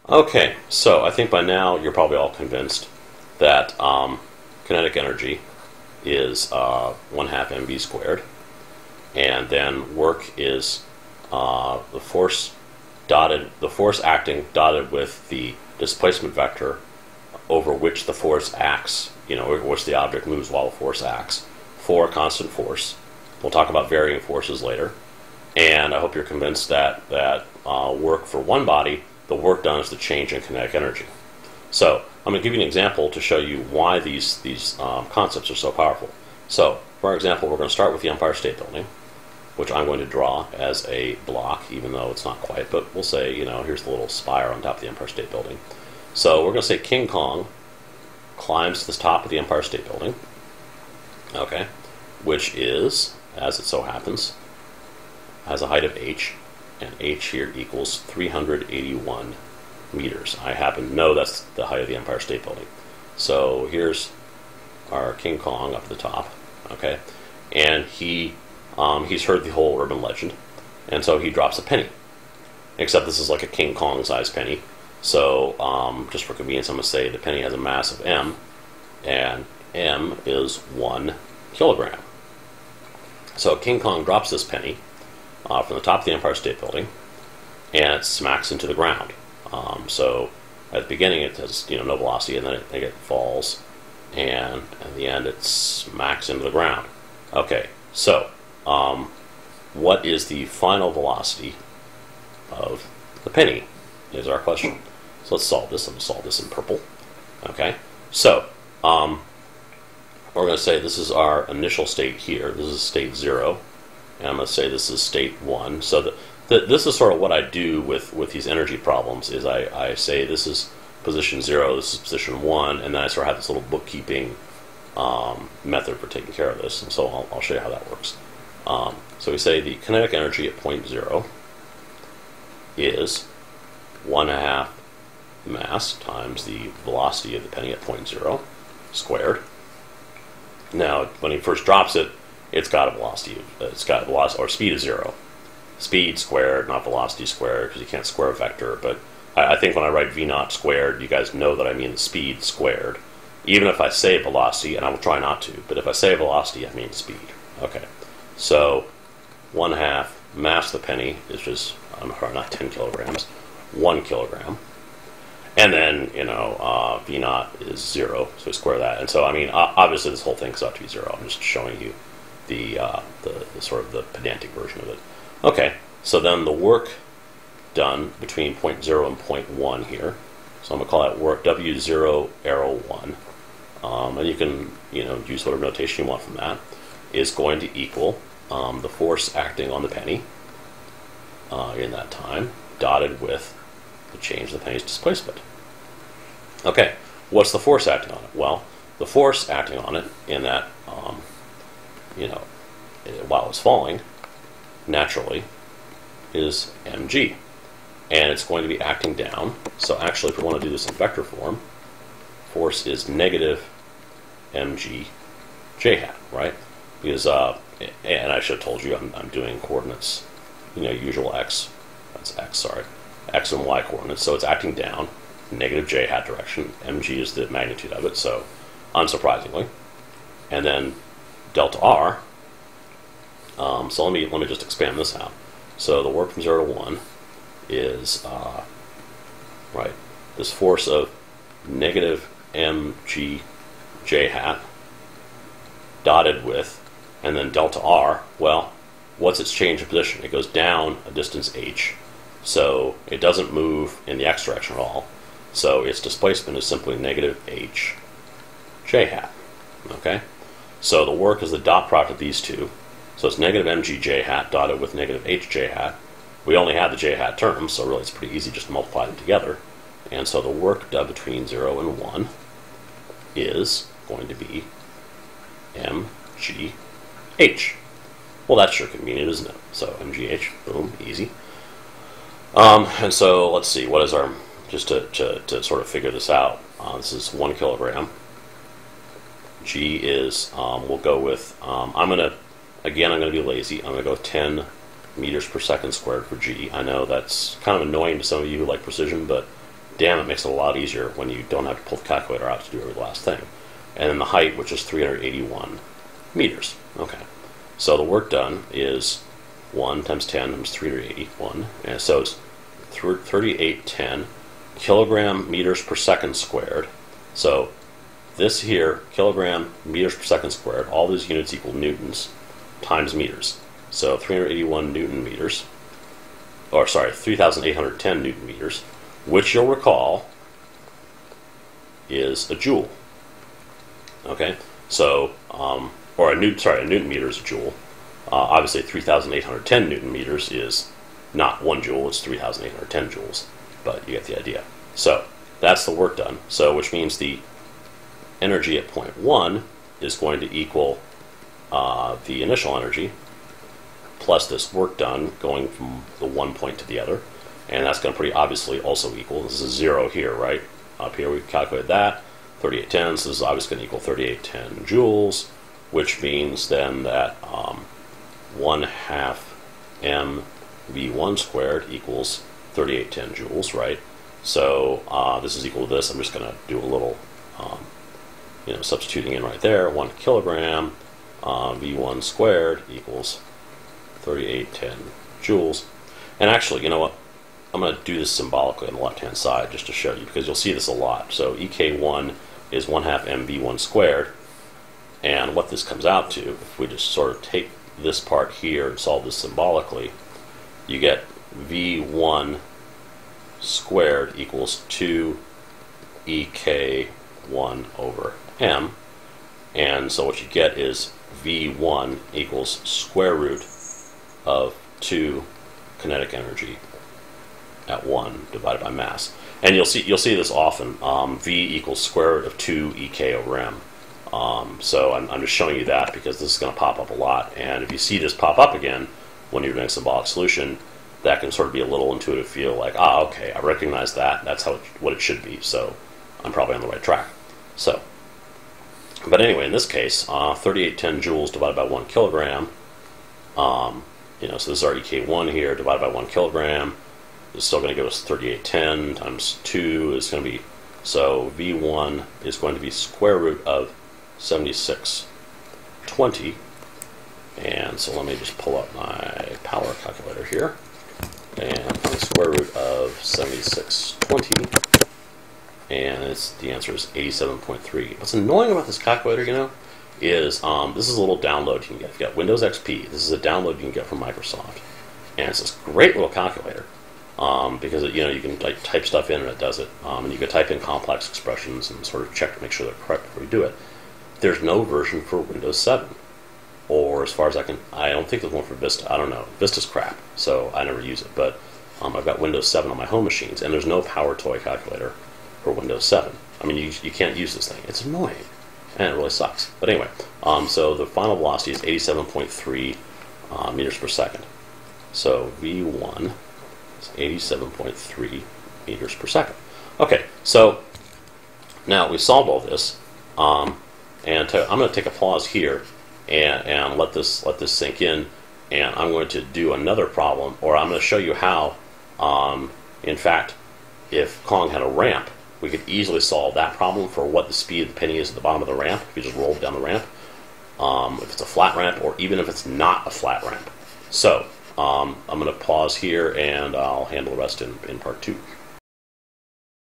Okay, so I think by now you're probably all convinced that kinetic energy is 1/2 mv squared, and then work is the force acting dotted with the displacement vector over which the force acts, over which the object moves while the force acts, for a constant force. We'll talk about varying forces later. And I hope you're convinced that work for one body, the work done is the change in kinetic energy. So I'm going to give you an example to show you why these concepts are so powerful. So, for example, we're going to start with the Empire State Building, which I'm going to draw as a block, even though it's not quite. But we'll say, here's the little spire on top of the Empire State Building. So we're going to say King Kong climbs to the top of the Empire State Building, okay, which is, as it so happens, has a height of h, and h here equals 381 meters. I happen to know that's the height of the Empire State Building. So here's our King Kong up at the top, okay, and he's heard the whole urban legend, and so he drops a penny. Except this is like a King Kong sized penny. So just for convenience, I'm going to say the penny has a mass of m, and m is 1 kilogram. So King Kong drops this penny from the top of the Empire State Building, and it smacks into the ground. So at the beginning it has no velocity, and then it falls, and at the end it smacks into the ground. Okay, so what is the final velocity of the penny is our question. So let's solve this. I'm going to solve this in purple. Okay, so we're going to say this is our initial state here. This is state 0. And I'm going to say this is state 1. So this is sort of what I do with these energy problems, is I say this is position 0, this is position 1, and then I sort of have this little bookkeeping method for taking care of this. And so I'll show you how that works. So we say the kinetic energy at point 0 is 1/2 mass times the velocity of the penny at point 0 squared. Now, when he first drops it, it's got a velocity or speed of 0. Speed squared, not velocity squared, because you can't square a vector. But I think when I write v0 squared, you guys know that I mean the speed squared. Even if I say velocity, and I will try not to, but if I say velocity, I mean speed. Okay, so 1/2 mass of the penny is just, not 10 kilograms, 1 kilogram. And then, v0 is 0, so we square that. And so, obviously this whole thing comes out to be 0. I'm just showing you the sort of the pedantic version of it. Okay, so then the work done between point 0 and point 1 here, so I'm going to call that work W0 arrow 1, and you can use whatever notation you want from that, is going to equal the force acting on the penny in that time, dotted with the change in the penny's displacement. Okay, what's the force acting on it? Well, the force acting on it in that, while it's falling, naturally, is mg. And it's going to be acting down. So actually, if we want to do this in vector form, force is negative mg j hat, right? Because, and I should have told you I'm doing coordinates, usual x, that's x, sorry, x and y coordinates, so it's acting down, negative j hat direction, mg is the magnitude of it, so unsurprisingly. And then delta r, so let me just expand this out. So the work from 0 to 1 is, this force of negative mg j hat dotted with, and then delta r, well, what's its change of position? It goes down a distance h, so it doesn't move in the x direction at all. So its displacement is simply negative h j hat. Okay? So the work is the dot product of these two. So it's negative mg j hat dotted with negative h j hat. We only have the j hat terms, so really it's pretty easy just to multiply them together. And so the work done between 0 and 1 is going to be mgh. Well, that's sure convenient, isn't it? So mgh, boom, easy. And so let's see, what is our, just to sort of figure this out, this is 1 kilogram. G is, we'll go with, I'm going to be lazy, I'm going to go 10 meters per second squared for g. I know that's kind of annoying to some of you who like precision, but damn, it makes it a lot easier when you don't have to pull the calculator out to do every last thing. And then the height, which is 381 meters. Okay, so the work done is 1 times 10 times 381, and so it's 3810 kilogram meters per second squared. So this here, kilogram meters per second squared, all these units equal newtons times meters. So 381 newton meters, or sorry, 3,810 newton meters, which you'll recall is a joule. Okay, so or a newton meter is a joule. Obviously, 3,810 newton meters is not 1 joule; it's 3,810 joules. But you get the idea. So that's the work done. So which means the energy at point 1 is going to equal the initial energy plus this work done going from the one point to the other, and that's going to pretty obviously also equal. This is 0 here, right? Up here we calculated that 3810. So this is obviously going to equal 3810 joules, which means then that 1/2 mv1 squared equals 3810 joules, right? So this is equal to this. I'm just going to do a little substituting in right there. 1 kilogram v1 squared equals 3810 joules. And actually, you know what? I'm going to do this symbolically on the left-hand side just to show you, because you'll see this a lot. So EK1 is 1/2 mv1 squared, and what this comes out to, if we just sort of take this part here and solve this symbolically, you get v1 squared equals 2 EK1 over m, and so what you get is v1 equals square root of 2 kinetic energy at 1 divided by mass. And you'll see this often. V equals square root of 2 EK over m. So I'm just showing you that because this is going to pop up a lot. And if you see this pop up again when you're doing symbolic solution, that can sort of be a little intuitive feel like, okay, I recognize that. That's what it should be. So I'm probably on the right track. So, but anyway, in this case, 3810 joules divided by 1 kilogram. So this is our EK1 here divided by 1 kilogram. It's still going to give us 3810 times 2 is going to be, so V1 is going to be square root of 7620. And so let me just pull up my power calculator here. And the square root of 7620. And the answer is 87.3. What's annoying about this calculator, is this is a little download you can get. If you got Windows XP, this is a download you can get from Microsoft. And it's this great little calculator. Because you can like type stuff in and it does it, and you can type in complex expressions and sort of check to make sure they're correct before you do it. There's no version for Windows 7, or as far as I don't think there's one for Vista. I don't know. Vista's crap, so I never use it. But I've got Windows 7 on my home machines, and there's no Power Toy calculator for Windows 7. I mean, you can't use this thing. It's annoying, and it really sucks. But anyway, so the final velocity is 87.3 meters per second. So V1. 87.3 meters per second. Okay, so now we solved all this, and I'm going to take a pause here and let this sink in, and I'm going to do another problem, or I'm going to show you how, in fact, if Kong had a ramp, we could easily solve that problem for what the speed of the penny is at the bottom of the ramp if you just roll down the ramp, if it's a flat ramp, or even if it's not a flat ramp. So I'm going to pause here, and I'll handle the rest in part 2.